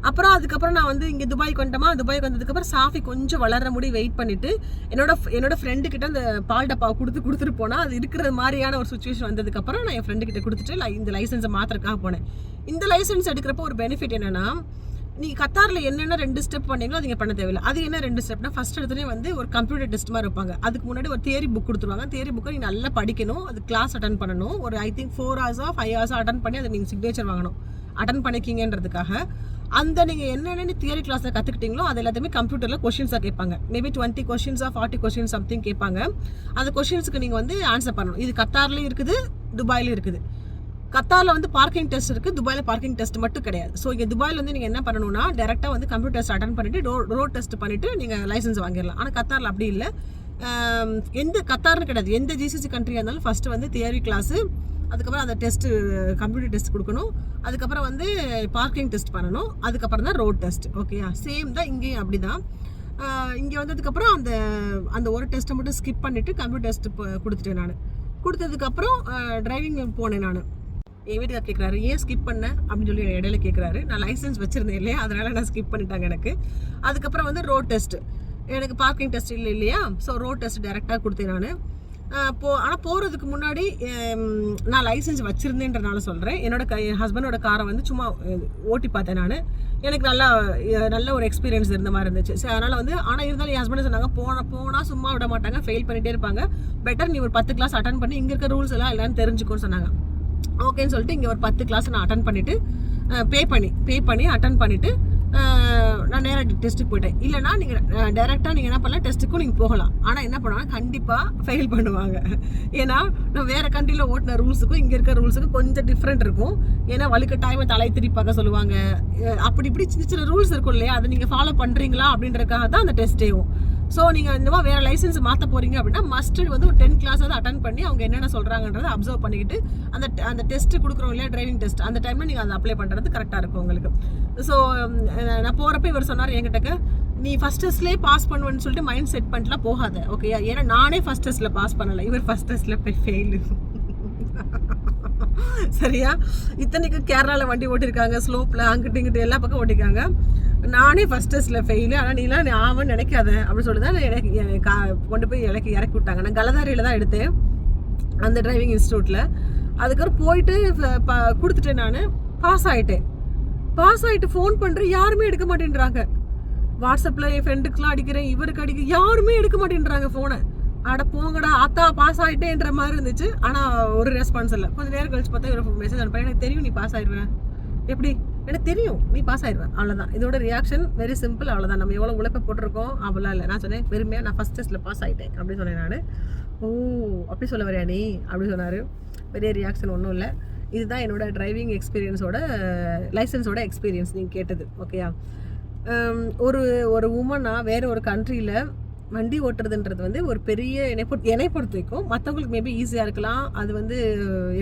அப்புறம் அதுக்கப்புறம் நான் வந்து இங்கே துபாய்க்கு வந்துட்டோமா. துபாய்க்கு வந்ததுக்கப்புறம் சாஃபி கொஞ்சம் வளர்ற முடி வெயிட் பண்ணிட்டு என்னோட ஃப்ரெண்டு கிட்ட அந்த பால் டப்பாவை கொடுத்துட்டு போனால் அது இருக்கிற மாதிரியான ஒரு சுச்சுவேஷன் வந்ததுக்கப்புறம் நான் என் ஃப்ரெண்டு கிட்ட கொடுத்துட்டு இந்த லைசன்ஸை மாத்திரக்காக போனேன். இந்த லைசன்ஸ் எடுக்கிறப்போ ஒரு பெனிஃபிட் என்னன்னா, நீங்கள் கத்தாரில் என்னென்ன 2 ஸ்டெப் பண்ணீங்களோ அது நீங்கள் பண்ண தேவையில்லை. அது என்ன 2 ஸ்டெப்னா, ஃபர்ஸ்ட் இடத்துலேயே வந்து ஒரு கம்ப்யூட்டர் டெஸ்ட் மாதிரி இருப்பாங்க. அதுக்கு முன்னாடி ஒரு தியரி புக் கொடுத்துருவாங்க. தியரி புக்கை நீங்கள் நல்லா படிக்கணும், அது கிளாஸ் அட்டன் பண்ணணும். ஒரு I think 4 hours 5 hours attend பண்ணி அதை நீங்கள் சிக்னேச்சர் வாங்கணும். அட்டன் பண்ணிக்கிங்கன்றதுக்காக அந்த நீங்கள் என்னென்ன தியரி கிளாஸில் கற்றுக்கிட்டீங்களோ அது எல்லாத்தையுமே கம்ப்யூட்டரில் கொஷின்ஸாக கேட்பாங்க. Maybe 20 questions or 40 questions something கேட்பாங்க. அந்த கொஷின்ஸுக்கு நீங்கள் வந்து ஆன்சர் பண்ணணும். இது கத்தார்லேயும் இருக்குது, துபாயிலும் இருக்குது. கத்தாரில் வந்து பார்க்கிங் டெஸ்ட் இருக்குது, துபாயில் பார்க்கிங் டெஸ்ட் மட்டும் கிடையாது. ஸோ இங்கே துபாயில் வந்து நீங்கள் என்ன பண்ணணும்னா டேரெக்டாக வந்து கம்ப்யூட்டர் டெஸ்ட் அட்டன் பண்ணிவிட்டு ரோட் டெஸ்ட் பண்ணிவிட்டு நீங்கள் லைசன்ஸ் வாங்கிடலாம். ஆனால் கத்தாரில் அப்படி இல்லை. எந்த கத்தார்னு கிடையாது, எந்த ஜிசிசி கண்ட்ரியாக இருந்தாலும் ஃபஸ்ட்டு வந்து தியரி கிளாஸு, அதுக்கப்புறம் அந்த டெஸ்ட்டு கம்ப்யூட்டர் டெஸ்ட் கொடுக்கணும், அதுக்கப்புறம் வந்து பார்க்கிங் டெஸ்ட் பண்ணணும், அதுக்கப்புறம் தான் ரோட் டெஸ்ட். ஓகேயா, சேம் தான் இங்கேயும் அப்படி தான். இங்கே வந்ததுக்கப்புறம் அந்த ஒரு டெஸ்ட்டை மட்டும் ஸ்கிப் பண்ணிவிட்டு கம்ப்யூட்டர் டெஸ்ட் கொடுத்துட்டேன். நான் கொடுத்ததுக்கப்புறம் டிரைவிங் போனேன். நான் என் வீட்டுக்கார் கேட்குறாரு, ஏன் ஸ்கிப் பண்ண அப்படின்னு சொல்லி இடையில கேட்குறாரு. நான் லைசன்ஸ் வச்சுருந்தேன் இல்லையா, அதனால் நான் ஸ்கிப் பண்ணிட்டாங்க எனக்கு. அதுக்கப்புறம் வந்து ரோட் டெஸ்ட்டு எனக்கு பார்க்கிங் டெஸ்ட் இல்லையா, ஸோ ரோட் டெஸ்ட் டைரெக்டாக கொடுத்தேன் நான். ஆனால் போகிறதுக்கு முன்னாடி நான் லைசன்ஸ் வச்சுருந்தேன்றனால சொல்கிறேன். என் ஹஸ்பண்டோட காரை வந்து சும்மா ஓட்டி பார்த்தேன் நான். எனக்கு நல்ல ஒரு எக்ஸ்பீரியன்ஸ் இருந்த மாதிரி இருந்துச்சு. சரி, அதனால் வந்து ஆனால் இருந்தாலும் என் ஹஸ்பண்ட் சொன்னாங்க, போனால் சும்மா விட மாட்டாங்க, ஃபெயில் பண்ணிகிட்டே இருப்பாங்க, பெட்டர் நீ ஒரு 10 கிளாஸ் அட்டன் பண்ணி இங்கே இருக்க ரூல்ஸ் எல்லாம் இல்லைன்னு தெரிஞ்சுக்கோன்னு சொன்னாங்க. ஓகேன்னு சொல்லிட்டு இங்கே ஒரு 10 கிளாஸ் நான் அட்டன் பண்ணிவிட்டு பே பண்ணி அட்டன் பண்ணிவிட்டு நான் நேராக டெஸ்ட்டுக்கு போயிட்டேன். இல்லைனா நீங்கள் டேரெக்டாக நீங்கள் என்ன பண்ணலாம், டெஸ்ட்டுக்கும் நீங்கள் போகலாம். ஆனால் என்ன பண்ணுவாங்க, கண்டிப்பாக ஃபெயில் பண்ணுவாங்க. ஏன்னா நான் வேறு கண்ட்ரியில் ஓட்டின ரூல்ஸுக்கும் இங்கே இருக்க ரூல்ஸுக்கும் கொஞ்சம் டிஃப்ரெண்ட் இருக்கும். ஏன்னா வலுக்கட்டாயமாக தலை திருப்பி பார்க்க சொல்லுவாங்க. அப்படி இப்படி சின்ன சின்ன ரூல்ஸ் இருக்கும் இல்லையா, அதை நீங்கள் ஃபாலோ பண்ணுறீங்களா அப்படின்றதுக்காக தான் அந்த டெஸ்ட்டேவும். ஸோ நீங்கள் இந்த மாதிரி வேறு லைசன்ஸ் மாற்ற போகிறீங்க அப்படின்னா மஸ்ட்டு வந்து ஒரு 10 கிளாஸாவது அட்டன் பண்ணி அவங்க என்னென்ன சொல்கிறாங்கன்றதை அப்சர்வ் பண்ணிக்கிட்டு அந்த டெஸ்ட்டு கொடுக்குறோம் இல்லையா, டிரைவிங் டெஸ்ட், அந்த டைமில் நீங்கள் அதை அப்ளை பண்ணுறது கரெக்டாக இருக்கும் உங்களுக்கு. ஸோ நான் போகிறப்ப இவர் சொன்னார் என்கிட்ட, நீ ஃபஸ்ட் டெஸ்ட்லேயே பாஸ் பண்ணுவேன்னு சொல்லிட்டு மைண்ட் செட் பண்ணிட்டுலாம் போகாத, ஓகே? ஏன்னா நானே ஃபஸ்ட் டெஸ்ட்டில் பாஸ் பண்ணலை, இவர் ஃபஸ்ட் டெஸ்ட்டில் போய் ஃபெயிலு. சரியா? இத்தனைக்கு கேரளாவில் வண்டி ஓட்டிருக்காங்க, ஸ்லோப்பில் அங்கிட்டு இங்கிட்டு எல்லா பக்கம் ஓட்டிருக்காங்க. நானே ஃபஸ்ட் டெஸ்ட்டில் ஃபெயிலு. ஆனால் நீலாம் ஆவன்னு நினைக்காத அப்படின்னு சொல்லி தான் எனக்கு கொண்டு போய் இறக்கி விட்டாங்க. நான் கலதாரியில் தான் எடுத்தேன் அந்த டிரைவிங் இன்ஸ்டியூட்டில். அதுக்கப்புறம் போயிட்டு கொடுத்துட்டேன், நான் பாஸ் ஆகிட்டு ஃபோன் பண்ணுறேன், யாருமே எடுக்க மாட்டேன்றாங்க. வாட்ஸ்அப்பில் என் ஃப்ரெண்டுக்கெலாம் அடிக்கிறேன், இவருக்கு யாருமே எடுக்க மாட்டேன்றாங்க ஃபோனை. அட போங்கடா ஆத்தா பாஸ் ஆகிட்டேன்ற மாதிரி இருந்துச்சு. ஆனால் ஒரு ரெஸ்பான்ஸ் இல்லை. கொஞ்சம் நேரம் கழிச்சு பார்த்தா ஒரு மெசேஜ் அனுப்பேன், எனக்கு தெரியும் நீ பாஸ் ஆயிடுவேன். எப்படி? எனக்கு தெரியும் நீ பாஸ் ஆயிடுவேன், அவ்வளோதான். இதோட ரியாக்ஷன் வெரி சிம்பிள், அவ்வளோதான். நம்ம எவ்வளோ உழைப்ப போட்டிருக்கோம் அவ்வளோ இல்லை. நான் சொன்னேன் பெருமையாக நான் ஃபஸ்ட் டெஸ்ட்டில் பாஸ் ஆகிட்டேன் அப்படின்னு சொன்னேன் நான். ஓ அப்படி சொல்ல வரையா நீ அப்படின்னு சொன்னார். பெரிய ரியாக்ஷன் ஒன்றும் இல்லை. இதுதான் என்னோட டிரைவிங் எக்ஸ்பீரியன்ஸோட லைசன்ஸோட எக்ஸ்பீரியன்ஸ் நீங்கள் கேட்டது, ஓகேயா? ஒரு உமனாக வேறு ஒரு கண்ட்ரியில் வண்டி ஓட்டுறதுன்றது வந்து ஒரு பெரிய என்னை பொறுத்த வரைக்கும், மற்றவங்களுக்கு மேபி ஈஸியாக இருக்கலாம், அது வந்து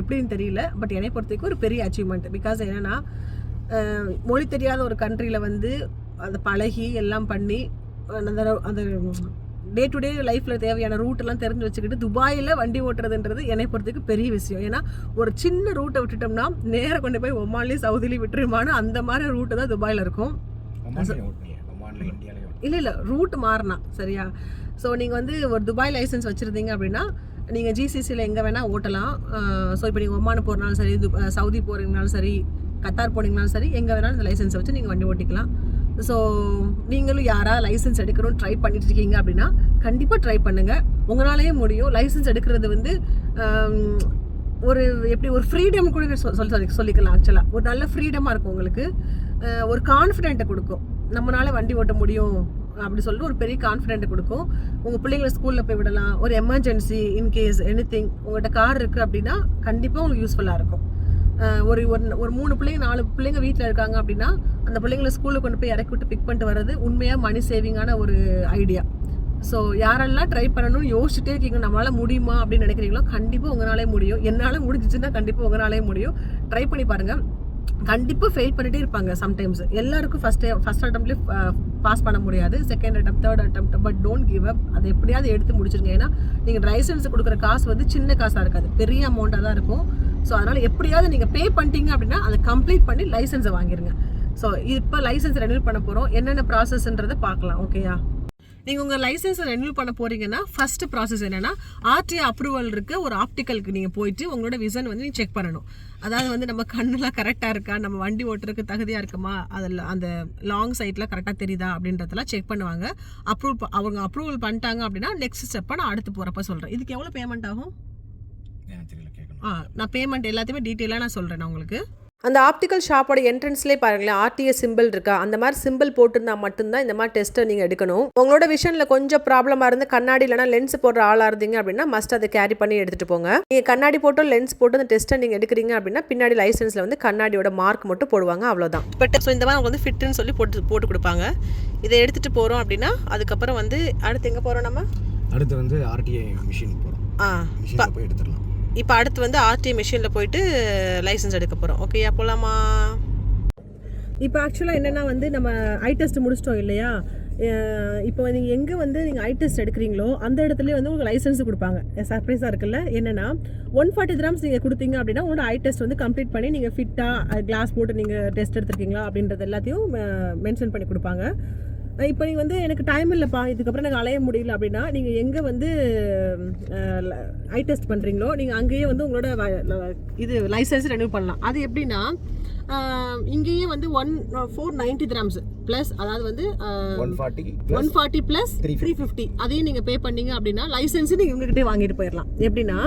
எப்படின்னு தெரியல, பட் என்னை பொறுத்த வரைக்கும் ஒரு பெரிய அச்சீவ்மெண்ட். பிகாஸ் என்னென்னா மொழி தெரியாத ஒரு கண்ட்ரியில் வந்து அதை பழகி எல்லாம் பண்ணி அந்த டே டு டே லைஃப்பில் தேவையான ரூட்டெல்லாம் தெரிஞ்சு வச்சுக்கிட்டு துபாயில் வண்டி ஓட்டுறதுன்றது என்னை பொறுத்தவரைக்கும் பெரிய விஷயம். ஏன்னா ஒரு சின்ன ரூட்டை விட்டுட்டோம்னா நேராக கொண்டு போய் ஒமான்லேயும் சவுதிலையும் விட்டுருமானு அந்த மாதிரி ரூட்டு தான் துபாயில் இருக்கும். இல்லை ரூட் மாறினா சரியா? ஸோ நீங்கள் வந்து ஒரு துபாய் லைசன்ஸ் வச்சுருந்தீங்க அப்படின்னா நீங்கள் ஜிசிசியில் எங்கே வேணால் ஓட்டலாம். ஸோ இப்போ நீங்கள் ஒமான் போகிறனாலும் சரி, சவுதி போகிறீங்கனாலும் சரி, கத்தார் போனீங்கனாலும் சரி, எங்கே வேணாலும் இந்த லைசன்ஸை வச்சு நீங்கள் வண்டி ஓட்டிக்கலாம். ஸோ நீங்களும் யாராவது லைசன்ஸ் எடுக்கணும்னு ட்ரை பண்ணிட்டு இருக்கீங்க அப்படின்னா கண்டிப்பாக ட்ரை பண்ணுங்கள், உங்களாலேயே முடியும். லைசன்ஸ் எடுக்கிறது வந்து ஒரு எப்படி ஒரு ஃப்ரீடம் கூட சொல்லிக்கலாம். ஆக்சுவலாக ஒரு நல்ல ஃப்ரீடமாக இருக்கும் உங்களுக்கு, ஒரு கான்ஃபிடென்ட்டை கொடுக்கும். நம்மளால வண்டி ஓட்ட முடியும் அப்படி சொல்லிட்டு ஒரு பெரிய கான்ஃபிடென்ட் கொடுக்கும். உங்கள் பிள்ளைங்களை ஸ்கூலில் போய் விடலாம். ஒரு எமர்ஜென்சி இன்கேஸ் எனிதிங் உங்கள்கிட்ட கார் இருக்குது அப்படின்னா கண்டிப்பாக உங்களுக்கு யூஸ்ஃபுல்லாக இருக்கும். ஒரு 3 பிள்ளைங்க 4 பிள்ளைங்க வீட்டில் இருக்காங்க அப்படின்னா அந்த பிள்ளைங்களை ஸ்கூலுக்கு கொண்டு போய் இறக்கி விட்டு பிக் பண்ணிட்டு வர்றது உண்மையாக மணி சேவிங்கான ஒரு ஐடியா. ஸோ யாரெல்லாம் ட்ரை பண்ணணும்னு யோசிச்சுட்டே இருக்கீங்க, நம்மளால் முடியுமா அப்படின்னு நினைக்கிறீங்களோ கண்டிப்பாக உங்களாலே முடியும். என்னால் முடிஞ்சிச்சுன்னா கண்டிப்பாக உங்களாலே முடியும். ட்ரை பண்ணி பாருங்கள். கண்டிப்பாக ஃபெயில் பண்ணிகிட்டே இருப்பாங்க சம்டைம்ஸ். எல்லாருக்கும் ஃபஸ்ட் அட்டம்ப்ட்லேயே பாஸ் பண்ண முடியாது, second attempt, third attempt, but don't give up. அதை எப்படியாவது எடுத்து முடிச்சிருங்க. ஏன்னா நீங்கள் லைசன்ஸ் கொடுக்குற காசு வந்து சின்ன காசாக இருக்காது, பெரிய அமௌண்ட்டாக தான் இருக்கும். ஸோ அதனால் எப்படியாவது நீங்கள் பே பண்ணிட்டீங்க அப்படின்னா அதை கம்ப்ளீட் பண்ணி லைசன்ஸை வாங்கிடுங்க. ஸோ இப்போ லைசன்ஸ் ரெனியூல் பண்ண போகிறோம், என்னென்ன ப்ராசஸ்ன்றதை பார்க்கலாம், ஓகேயா? நீங்கள் உங்கள் லைசன்ஸை ரெனியூல் பண்ண போகிறீங்கன்னா ஃபஸ்ட்டு ப்ராசஸ் என்னென்னா ஆர்டிஓ அப்ரூவல் இருக்க ஒரு ஆப்டிக்கலுக்கு நீங்கள் போயிட்டு உங்களோட விசன் வந்து நீங்கள் செக் பண்ணணும். அதாவது வந்து நம்ம கண்ணெலாம் கரெக்டாக இருக்கா, நம்ம வண்டி ஓட்டுறதுக்கு தகுதியாக இருக்குமா, அதில் அந்த லாங் சைட்டில் கரெக்டாக தெரியுதா அப்படின்றதெல்லாம் செக் பண்ணுவாங்க. அவங்க அப்ரூவல் பண்ணிட்டாங்க அப்படின்னா நெக்ஸ்ட் ஸ்டெப்பை நான் அடுத்து போகிறப்ப சொல்கிறேன். இதுக்கு எவ்வளோ பேமெண்ட் ஆகும்? நான் பேமெண்ட் எல்லாத்தையுமே டீட்டெயிலாக நான் சொல்கிறேன் நான் உங்களுக்கு. அந்த ஆப்டிக்கல் ஷாப்போட என்ட்ரன்ஸ்லேயே பாருங்களேன் ஆர்டிஏ சிம்பிள் இருக்கா, அந்த மாதிரி சிம்பிள் போட்டிருந்தா மட்டும்தான் இந்த மாதிரி டெஸ்ட்டை நீங்கள் எடுக்கணும். உங்களோட விஷனில் கொஞ்சம் ப்ராப்ளமாக இருந்து கண்ணாடி இல்லைனா லென்ஸ் போடுற ஆளாக இருந்தீங்க அப்படின்னா மஸ்ட் அதை கேரி பண்ணி எடுத்துகிட்டு போங்க. நீங்கள் கண்ணாடி போட்டோ லென்ஸ் போட்டு அந்த டெஸ்ட்டை நீங்கள் எடுக்கிறீங்க அப்படின்னா பின்னாடி லைசன்ஸில் வந்து கண்ணாடியோட மார்க் மட்டும் போடுவாங்க, அவ்வளோதான். பட் ஸோ இந்த மாதிரி வந்து ஃபிட்டுன்னு சொல்லி போட்டு கொடுப்பாங்க. இதை எடுத்துகிட்டு போகிறோம் அப்படின்னா அதுக்கப்புறம் வந்து அடுத்து எங்கே போகிறோம்? நம்ம அடுத்து வந்து ஆர்டிஏ மிஷின் போகிறோம், போய் எடுத்துடலாம். இப்போ அடுத்து வந்து ஆர்டிஏ மிஷினில் போயிட்டு லைசன்ஸ் எடுக்க போகிறோம், ஓகேயா? போகலாமா? இப்போ ஆக்சுவலாக என்னென்னா வந்து நம்ம ஐ டெஸ்ட் முடிச்சிட்டோம் இல்லையா? இப்போ நீங்கள் எங்கே வந்து நீங்கள் ஐ டெஸ்ட் எடுக்கிறீங்களோ அந்த இடத்துலேயே வந்து உங்களுக்கு லைசன்ஸ் கொடுப்பாங்க. சர்ப்ரைஸாக இருக்குல்ல? என்னென்னா 140 dirhams நீங்கள் கொடுத்தீங்க அப்படின்னா உங்களோட ஐ டெஸ்ட் வந்து கம்ப்ளீட் பண்ணி நீங்கள் ஃபிட்டாக கிளாஸ் போட்டு நீங்கள் டெஸ்ட் எடுத்துருக்கீங்களா அப்படின்றது எல்லாத்தையும் மென்ஷன் பண்ணி கொடுப்பாங்க. இப்போ நீங்கள் வந்து எனக்கு டைம் இல்லைப்பா, இதுக்கப்புறம் எனக்கு அலைய முடியல அப்படின்னா நீங்கள் எங்கே வந்து ஐ டெஸ்ட் பண்ணுறீங்களோ நீங்கள் அங்கேயே வந்து உங்களோட இது லைசன்ஸ் ரெனியூ பண்ணலாம். அது எப்படின்னா இங்கேயே வந்து 490 dirhams ப்ளஸ், அதாவது வந்து 140 ப்ளஸ் 350 அதையும் நீங்கள் பே பண்ணீங்க அப்படின்னா லைசன்ஸு நீங்கள் இவங்ககிட்டே வாங்கிட்டு போயிடலாம். எப்படின்னா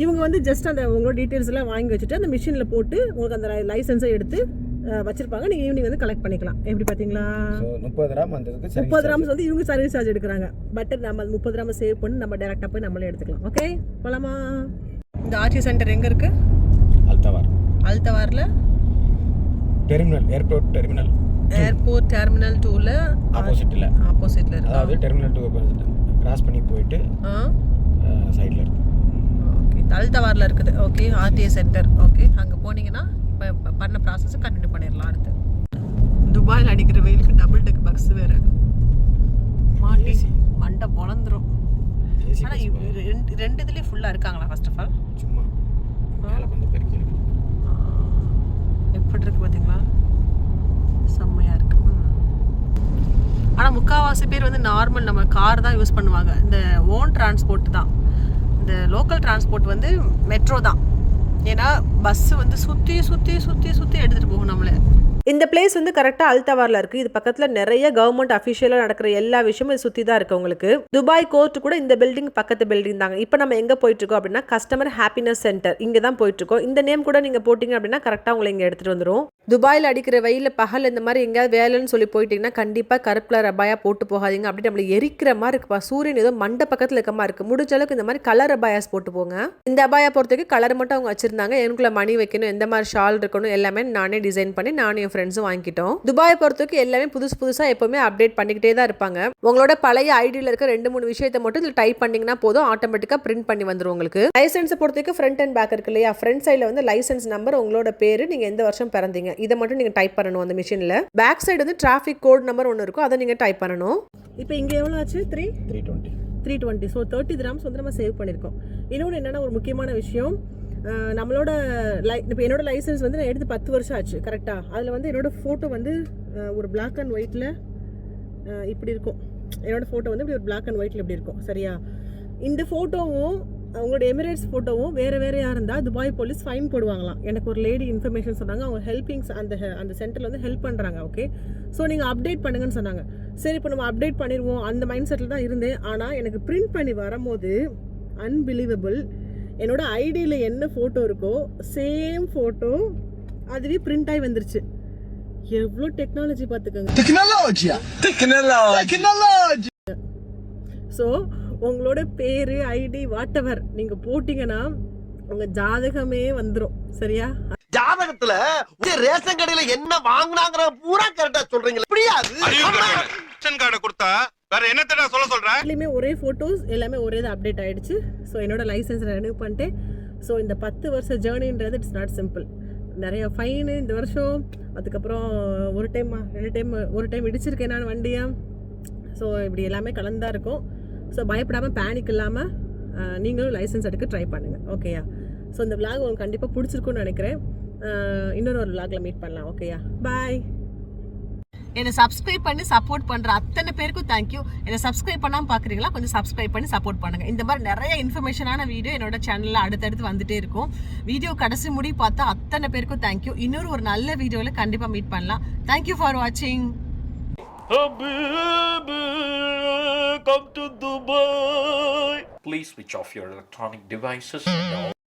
இவங்க வந்து ஜஸ்ட் அந்த உங்களோட டீட்டெயில்ஸ் எல்லாம் வாங்கி வச்சுட்டு அந்த மிஷினில் போட்டு உங்களுக்கு அந்த லைசன்ஸை எடுத்து வச்சிருப்பாங்க. நீங்கள் ஈவினிங் வந்து கலெக்ட் பண்ணிக்கலாம். எப்படி பார்த்தீங்களா? 30 dirham வந்ததுக்கு 30 dirhams வந்து இவங்க சர்வீஸ் சார்ஜ் எடுக்கிறாங்க. பட் நம்ம 30 dirhams சேவ் பண்ணி நம்ம டேரெக்டாக போய் நம்மளே எடுத்துக்கலாம். ஓகே, போலாமா? இந்த ஆர்டி சென்டர் எங்கே இருக்குது? அல்தவாரில் டெர்மினல், ஏர்போர்ட் டெர்மினல் 2ல ஆப்போசிட்ல இருக்கு. அதாவது டெர்மினல் 2 ஆப்போசிட் கிராஸ் பண்ணி போயிட்டு சைடுல இருக்கு. ஓகே, அல்தவாரில் இருக்குது. Okay, RTA centre. ஓகே, அங்கே போனீங்கன்னா இப்போ பண்ண ப்ராசஸை கண்டினியூ பண்ணிடலாம். அடுத்து துபாயில் அடிக்கிற வெயிலுக்கு டபுள் டெக் பஸ் வேறு மாட்டி மண்டை பொழந்துரும். ஆனால் ரெண்டு இதுலேயும் ஃபுல்லாக இருக்காங்களா? ஃபர்ஸ்ட் ஆஃப் ஆல் சும்மா மேலே கொஞ்சம் பெருக்கி இருக்கு. எப்படி இருக்கு பார்த்தீங்களா? செம்மையாக இருக்கு. ஆனால் முக்கால்வாசி பேர் வந்து நார்மல் நம்ம கார் தான் யூஸ் பண்ணுவாங்க. இந்த ஓன் டிரான்ஸ்போர்ட் தான். இந்த லோக்கல் டிரான்ஸ்போர்ட் வந்து மெட்ரோ தான். ஏன்னா பஸ்ஸு வந்து சுற்றி எடுத்துகிட்டு போகும் நம்மளை. இந்த பிளேஸ் வந்து கரெக்டாக அல்தவாரில் இருக்குது. இது பக்கத்தில் நிறைய கவர்மெண்ட் அஃபிஷியலாக நடக்கிற எல்லா விஷயமும் இது சுற்றி தான் இருக்குது உங்களுக்கு. துபாய் கோர்ட் கூட இந்த பில்டிங் பக்கத்து பில்டிங் தாங்க. இப்போ நம்ம எங்கே போயிட்டுருக்கோம் அப்படின்னா கஸ்டமர் ஹாப்பினஸ் சென்டர் இங்கே தான் போயிட்டுருக்கோம். இந்த நேம் கூட நீங்கள் போட்டிங்க அப்படின்னா கரெக்டாக உங்களை இங்கே எடுத்துகிட்டு வந்துடும். துபாயில் அடிக்கிற வெயிலில் பகல் இந்த மாதிரி எங்கேயாவது வேலைன்னு சொல்லி போயிட்டீங்கன்னா கண்டிப்பாக கருப்பு கலர் அபாயா போட்டு போகாதீங்க. அப்படி நம்மளை எரிக்கிற மாதிரி இருக்குப்பா. சூரியன் ஏதோ மண்டை பக்கத்தில் இருக்க மாதிரி இருக்குது. முடிஞ்ச அளவுக்கு இந்த மாதிரி கலர் அபாயாஸ் போட்டு போங்க. இந்த அபாயா பொறுத்தவரைக்கும் கலர் மட்டும் அவங்க வச்சிருந்தாங்க. எனக்குள்ள மணி வைக்கணும், எந்த மாதிரி ஷால் இருக்கணும் எல்லாமே நானே டிசைன் பண்ணி நானும் என் ஃப்ரெண்ட்ஸும் வாங்கிட்டோம். துபாயை பொறுத்தவரைக்கும் எல்லாமே புதுசாக எப்பவுமே அப்டேட் பண்ணிக்கிட்டே தான் இருப்பாங்க. உங்களோட பழைய ஐடியில் இருக்க 2-3 விஷயத்தை மட்டும் இதில் டைப் பண்ணிங்கன்னா போதும், ஆட்டோமேட்டிக்காக பிரிண்ட் பண்ணி வந்துடும் உங்களுக்கு. லைசன்ஸை பொறுத்தவரைக்கும் ஃப்ரண்ட் அண்ட் பேக் இருக்கு இல்லையா? ஃப்ரண்ட் சைடில் வந்து லைசன்ஸ் நம்பர், உங்களோட பேர், நீங்கள் எந்த வருஷம் பிறந்தீங்க, இதை மட்டும் நீங்கள் டைப் பண்ணணும் அந்த மிஷினில். பேக் சைடு வந்து டிராஃபிக் கோட் நம்பர் ஒன்று இருக்கும், அதை நீங்கள் டைப் பண்ணணும். இப்போ இங்கே எவ்வளோ ஆச்சு? 320. ஸோ 30 dirhams வந்து நம்ம சேவ் பண்ணியிருக்கோம். இன்னொன்று என்னென்னா ஒரு முக்கியமான விஷயம், நம்மளோட இப்போ என்னோட லைசன்ஸ் வந்து நான் எடுத்து 10 வருஷம் ஆச்சு கரெக்டாக. அதில் வந்து என்னோட ஃபோட்டோ வந்து ஒரு பிளாக் அண்ட் ஒயிட்டில் இப்படி இருக்கும். என்னோட ஃபோட்டோ வந்து இப்படி ஒரு பிளாக் அண்ட் ஒயிட்டில் இப்படி இருக்கும். சரியா? இந்த ஃபோட்டோவும் அவங்களோட எமிரேட்ஸ் ஃபோட்டோவும் வேறையாக இருந்தால் துபாய் போலீஸ் ஃபைன் போடுவாங்களாம். எனக்கு ஒரு லேடி இன்ஃபர்மேஷன் சொன்னாங்க. அவங்க ஹெல்பிங்ஸ் அந்த சென்டரில் வந்து ஹெல்ப் பண்ணுறாங்க. ஓகே, ஸோ நீங்கள் அப்டேட் பண்ணுங்கன்னு சொன்னாங்க. சரி, இப்போ நம்ம அப்டேட் பண்ணிடுவோம் அந்த மைண்ட் செட்டில் தான் இருந்தேன். ஆனால் எனக்கு பிரிண்ட் பண்ணி வரும்போது அன்பிலீவபிள், என்னோட ஐடியில் என்ன ஃபோட்டோ இருக்கோ சேம் ஃபோட்டோ அதுவே பிரிண்ட் ஆகி வந்துருச்சு. எவ்வளோ டெக்னாலஜி பார்த்துக்கோங்க. ஸோ உங்களோட பேர், ஐடி, வாட் எவர் நீங்கள் போட்டிங்கன்னா உங்கள் ஜாதகமே வந்துடும். சரியா? ஜாதகத்துல ரேஷன் கடையில என்ன வாங்குனாங்கற பூரா கரெக்டா சொல்றீங்க. புரியாது? ரேஷன் கார்டு கொடுத்தா வேற என்னத்தடா சொல்றேன்? எல்லாமே ஒரே போட்டோஸ், எல்லாமே ஒரே அப்டேட் ஆயிடுச்சு. ஸோ என்னோட லைசன்ஸ் ரெனியூ பண்ணிட்டேன். ஸோ இந்த 10 வருஷ ஜேர்னின்றது இட்ஸ் நாட் சிம்பிள். நிறைய ஃபைனு இந்த வருஷம். அதுக்கப்புறம் ஒரு டைம் இடிச்சிருக்கேன் நான் வண்டியை. ஸோ இப்படி எல்லாமே கலந்தா இருக்கும். ஸோ பயப்படாமல் பேனிக் இல்லாமல் நீங்களும் லைசன்ஸ் எடுக்க ட்ரை பண்ணுங்கள். ஓகேயா? ஸோ இந்த விளாக் உங்களுக்கு கண்டிப்பாக பிடிச்சிருக்குன்னு நினைக்கிறேன். இன்னொரு விளாகில் மீட் பண்ணலாம். ஓகேயா? பாய். என்னை சப்ஸ்கிரைப் பண்ணி சப்போர்ட் பண்ணுற அத்தனை பேருக்கும் தேங்க்யூ. என்னை சப்ஸ்கிரைப் பண்ணாமல் பார்க்குறீங்களா? கொஞ்சம் சப்ஸ்கிரைப் பண்ணி சப்போர்ட் பண்ணுங்கள். இந்த மாதிரி நிறைய இன்ஃபர்மேஷனான வீடியோ என்னோட சேனலில் அடுத்தடுத்து வந்துட்டே இருக்கும். வீடியோ கடைசி முடி பார்த்தா அத்தனை பேருக்கும் தேங்க்யூ. இன்னொரு ஒரு நல்ல வீடியோவில் கண்டிப்பாக மீட் பண்ணலாம். தேங்க்யூ ஃபார் வாட்சிங். Come to Dubai. Please switch off your electronic devices.